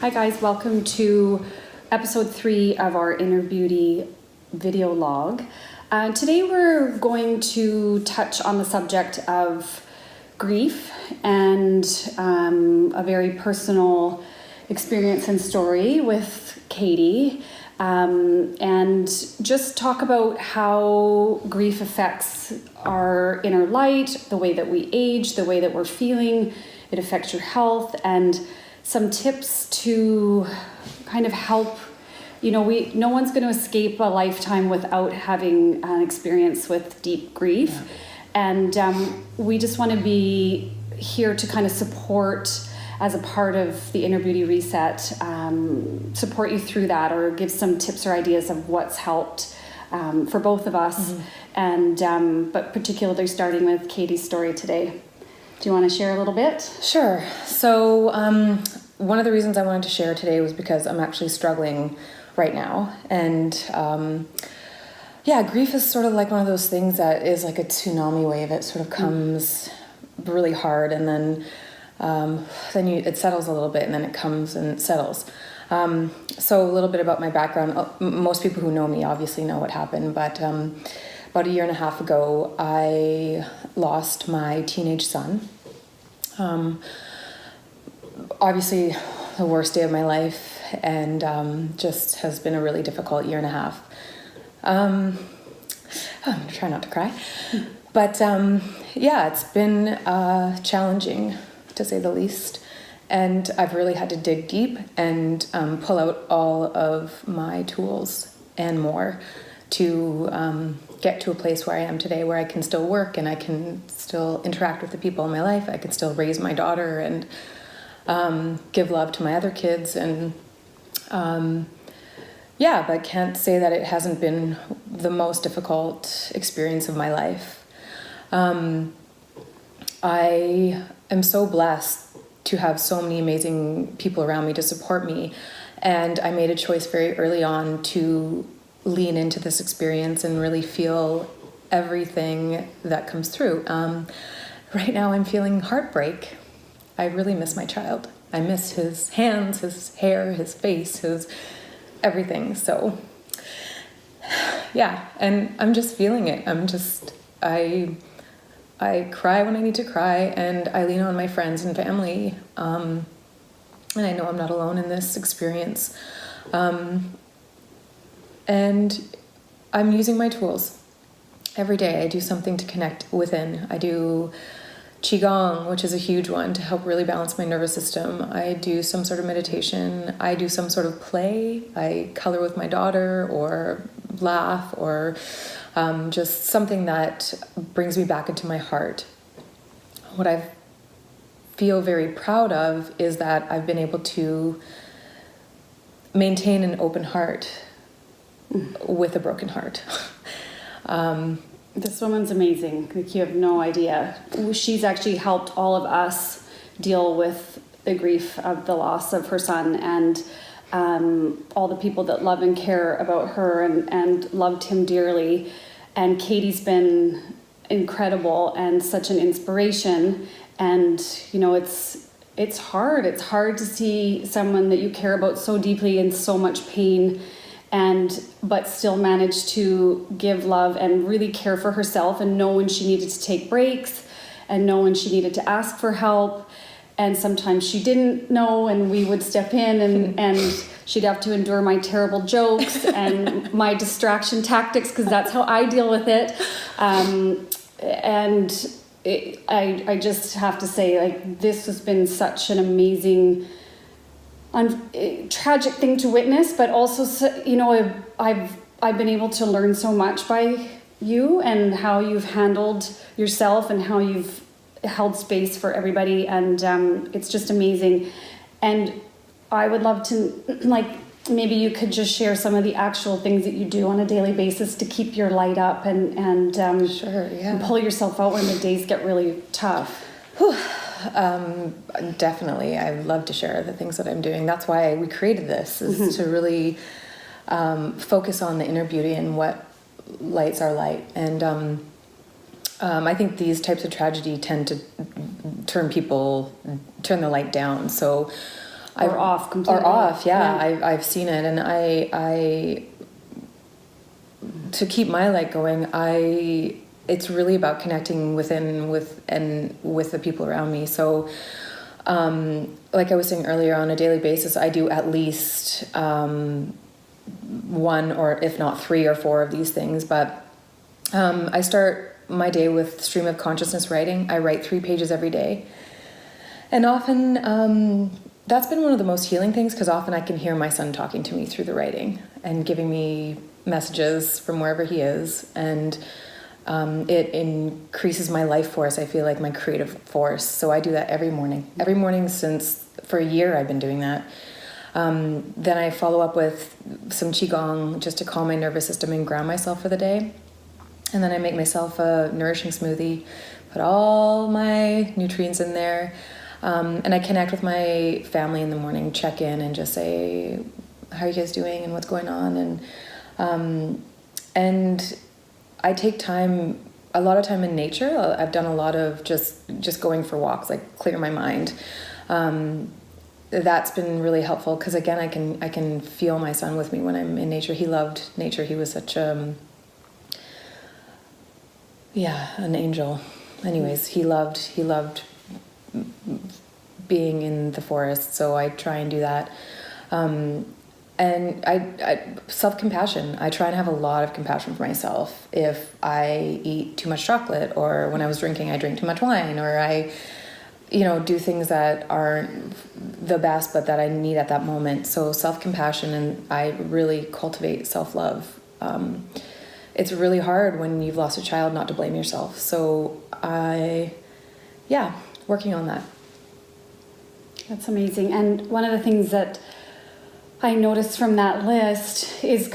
Hi guys, welcome to episode 3 of our Inner Beauty video log. Today we're going to touch on the subject of grief and a very personal experience and story with Katie, and just talk about how grief affects our inner light, the way that we age, the way that we're feeling, it affects your health, and some tips to kind of help. No one's going to escape a lifetime without having an experience with deep grief. Yeah. And we just want to be here to kind of support, as a part of the Inner Beauty Reset, support you through that, or give some tips or ideas of what's helped for both of us. Mm-hmm. And but particularly starting with Katie's story today. Do you want to share a little bit? Sure. So one of the reasons I wanted to share today was because I'm actually struggling right now. And grief is sort of like one of those things that is like a tsunami wave. It sort of comes really hard, and then it settles a little bit, and then it comes and settles. So a little bit about my background. Most people who know me obviously know what happened, but about a year and a half ago, I lost my teenage son. Obviously, the worst day of my life, and just has been a really difficult year and a half. I'm going to try not to cry. But it's been challenging, to say the least. And I've really had to dig deep and pull out all of my tools and more to get to a place where I am today, where I can still work and I can still interact with the people in my life. I can still raise my daughter and give love to my other kids. And but can't say that it hasn't been the most difficult experience of my life. I am so blessed to have so many amazing people around me to support me. And I made a choice very early on to lean into this experience and really feel everything that comes through. Right now I'm feeling heartbreak. I really miss my child. I miss his hands, his hair, his face, his everything. So and I'm just feeling it. I cry when I need to cry, and I lean on my friends and family. And I know I'm not alone in this experience. And I'm using my tools. Every day I do something to connect within. I do Qigong, which is a huge one, to help really balance my nervous system. I do some sort of meditation. I do some sort of play. I color with my daughter, or laugh, or just something that brings me back into my heart. What I feel very proud of is that I've been able to maintain an open heart with a broken heart. This woman's amazing. Like, you have no idea. She's actually helped all of us deal with the grief of the loss of her son, and all the people that love and care about her and loved him dearly. And Katie's been incredible and such an inspiration. And it's hard. It's hard to see someone that you care about so deeply in so much pain, but still manage to give love and really care for herself, and know when she needed to take breaks, and know when she needed to ask for help. And sometimes she didn't know, and we would step in, and she'd have to endure my terrible jokes and my distraction tactics, because that's how I deal with it. I just have to say, like, this has been such an amazing, tragic thing to witness, but also, I've been able to learn so much by you, and how you've handled yourself, and how you've held space for everybody, and it's just amazing. And I would love to, maybe you could just share some of the actual things that you do on a daily basis to keep your light up and Sure, yeah. and pull yourself out when the days get really tough. Definitely. I love to share the things that I'm doing. That's why we created this, is to really focus on the inner beauty and what lights our light. And I think these types of tragedy tend to turn the light down. So Or off completely. Or off, yeah. I've seen it, and I to keep my light going, it's really about connecting with the people around me. So, like I was saying earlier, on a daily basis, I do at least one, or if not 3 or 4 of these things. But I start my day with stream of consciousness writing. I write 3 pages every day, and often that's been one of the most healing things, because often I can hear my son talking to me through the writing and giving me messages from wherever he is, and it increases my life force. I feel like my creative force. So I do that every morning. Every morning for a year I've been doing that. Then I follow up with some Qigong just to calm my nervous system and ground myself for the day. And then I make myself a nourishing smoothie, put all my nutrients in there. And I connect with my family in the morning, check in and just say, how are you guys doing and what's going on? And I take a lot of time in nature. I've done a lot of just going for walks, like clear my mind. That's been really helpful, because again, I can feel my son with me when I'm in nature. He loved nature. He was such an angel. Anyways, he loved being in the forest, so I try and do that. And I self-compassion. I try and have a lot of compassion for myself. If I eat too much chocolate, or when I was drinking, I drink too much wine, or I, do things that aren't the best, but that I need at that moment. So self-compassion, and I really cultivate self-love. It's really hard when you've lost a child not to blame yourself. So working on that. That's amazing. And one of the things that I noticed from that list is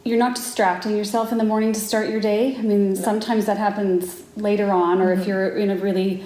you're not distracting yourself in the morning to start your day. I mean, sometimes that happens later on, or if you're in a really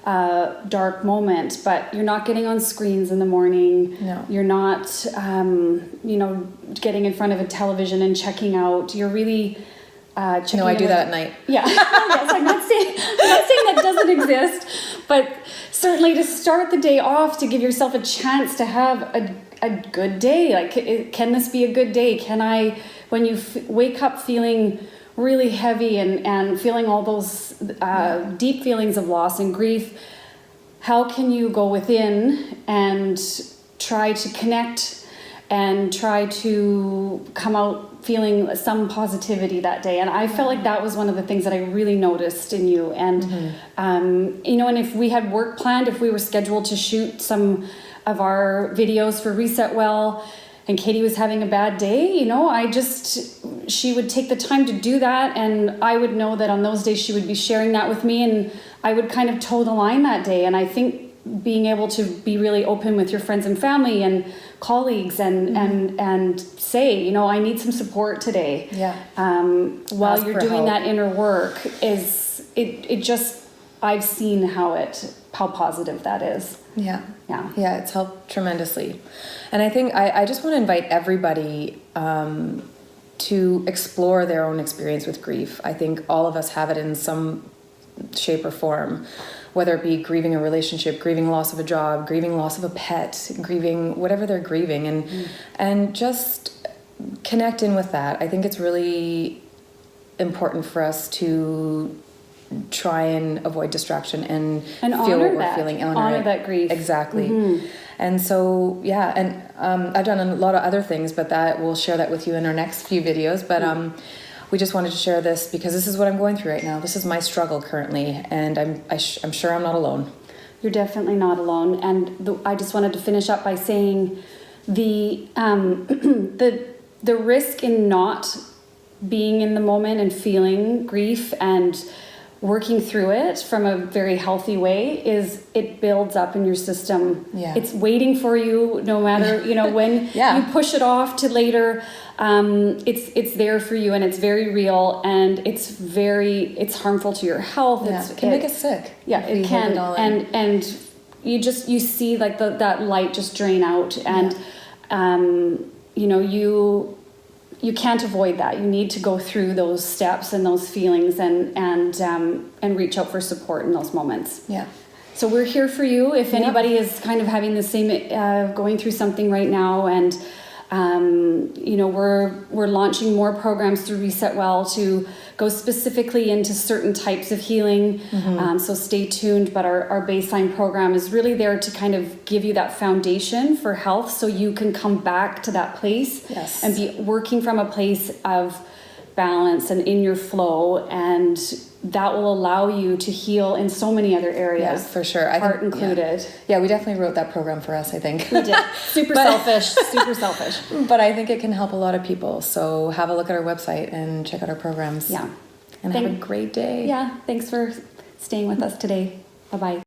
dark moment, but you're not getting on screens in the morning. No. You're not, getting in front of a television and checking out. You're really checking I in do with- that at night. Yeah. Yes, I'm not saying that doesn't exist, but certainly to start the day off, to give yourself a chance to have a good day. Like, can this be a good day? Can I, when you wake up feeling really heavy and feeling all those deep feelings of loss and grief, how can you go within and try to connect and try to come out feeling some positivity that day? And I felt like that was one of the things that I really noticed in you. And, and if we had work planned, if we were scheduled to shoot some of our videos for Reset Well, and Katie was having a bad day, she would take the time to do that. And I would know that on those days she would be sharing that with me, and I would kind of toe the line that day. And I think being able to be really open with your friends and family and colleagues and say, I need some support today. Yeah. While Ask you're for doing help. that inner work I've seen how positive that is. Yeah. Yeah. Yeah, it's helped tremendously. And I think I just want to invite everybody to explore their own experience with grief. I think all of us have it in some shape or form, whether it be grieving a relationship, grieving loss of a job, grieving loss of a pet, grieving whatever they're grieving, and just connect in with that. I think it's really important for us to try and avoid distraction and feel honor what we're that. feeling. Honor that grief. Exactly. And so, I've done a lot of other things, but we'll share that with you in our next few videos. But we just wanted to share this because this is what I'm going through right now. This is my struggle currently, and I'm sure I'm not alone. You're definitely not alone. And I just wanted to finish up by saying the risk in not being in the moment and feeling grief and working through it from a very healthy way is it builds up in your system. Yeah. It's waiting for you no matter, when Yeah. you push it off to later, it's there for you, and it's very real, and it's harmful to your health. Yeah. It can make us sick. Yeah, if we it hold can. it all in. And you see like that light just drain out, and you can't avoid that. You need to go through those steps and those feelings and reach out for support in those moments. Yeah. So we're here for you if anybody is kind of having the same, going through something right now. And, we're launching more programs through Reset Well to go specifically into certain types of healing. So stay tuned. But our baseline program is really there to kind of give you that foundation for health so you can come back to that place and be working from a place of balance and in your flow, and that will allow you to heal in so many other areas. Yeah, for sure. Heart included. Yeah, we definitely wrote that program for us, I think. We did. Super selfish. But I think it can help a lot of people. So have a look at our website and check out our programs. Yeah. And have a great day. Yeah. Thanks for staying with us today. Bye-bye.